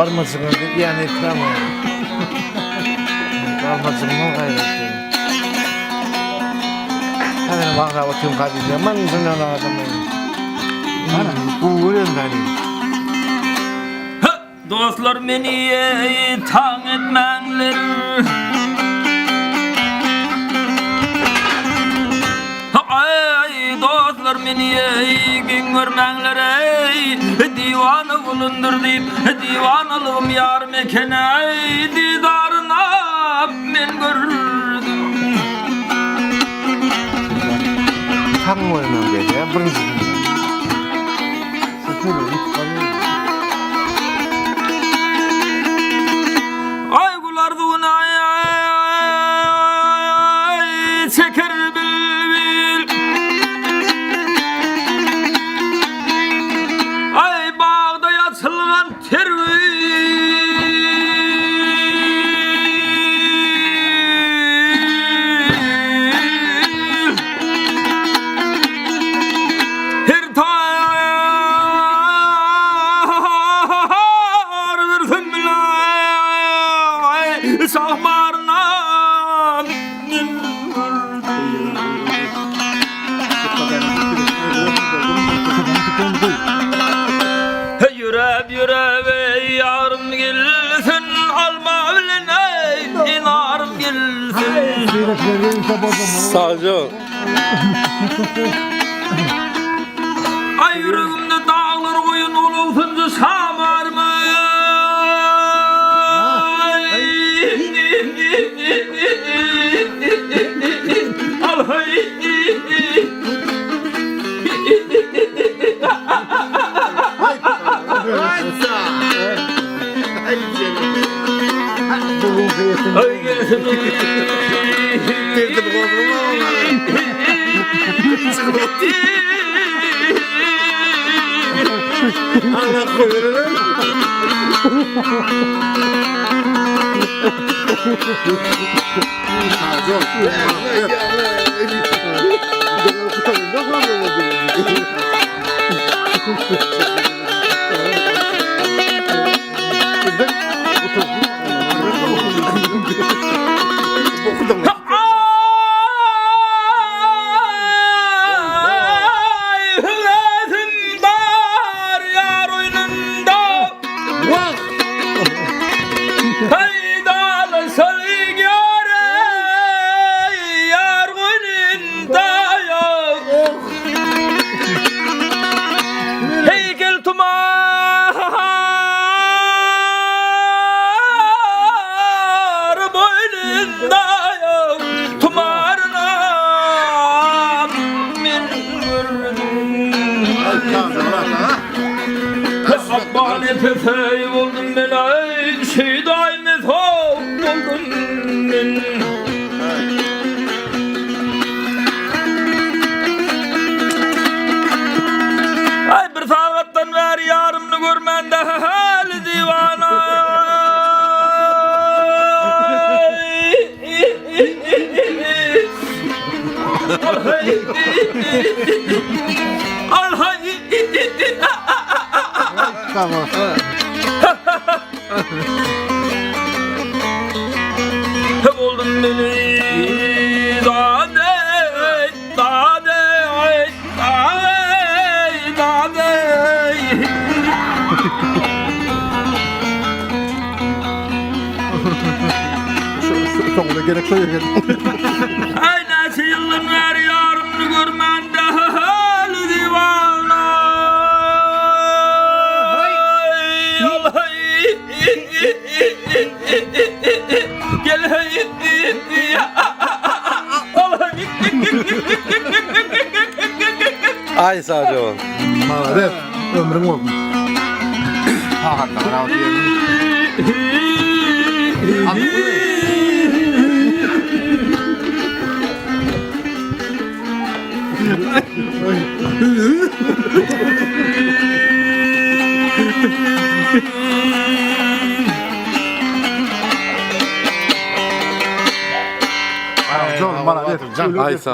barmasını yani tamam. Barmasını kaybettim. Hemen bana bakıyorum kardeşim. Ben sana lazım. Bana bu öğrendim. Dostlar beni tan etmengler. Ay dostlar beni gün görmengler. Divanı bulundur deyip divanalığım yar mekene didarına ben gördüm. Tam oynam dedi ya. Birinci. Ay gularduğun ay çeker bilbil. Ay bağda yatsılgan tervil. Her tar versin bilay sahmarına Yürev ey yarım gelsin alma biline inarım gelsin. Sadece Ay yüreğimde dağlar koyun olursunca samar mı? Al hay. Ay gelsin. Allah koyuyorum. Tefey oldum ben ay şey daim oldum ben. Ay bir saatten ver yarımını görmen de hali divana. Al hay. Tamam. Hep oldum beni dade Çok da gerek yok. Ay nasıl yılın ver yarımını görmen de hali divana. Gel hey. ay sadece o. Maalesef ömrüm oldu. Hakikaten abi. Bana ver. Ay sağ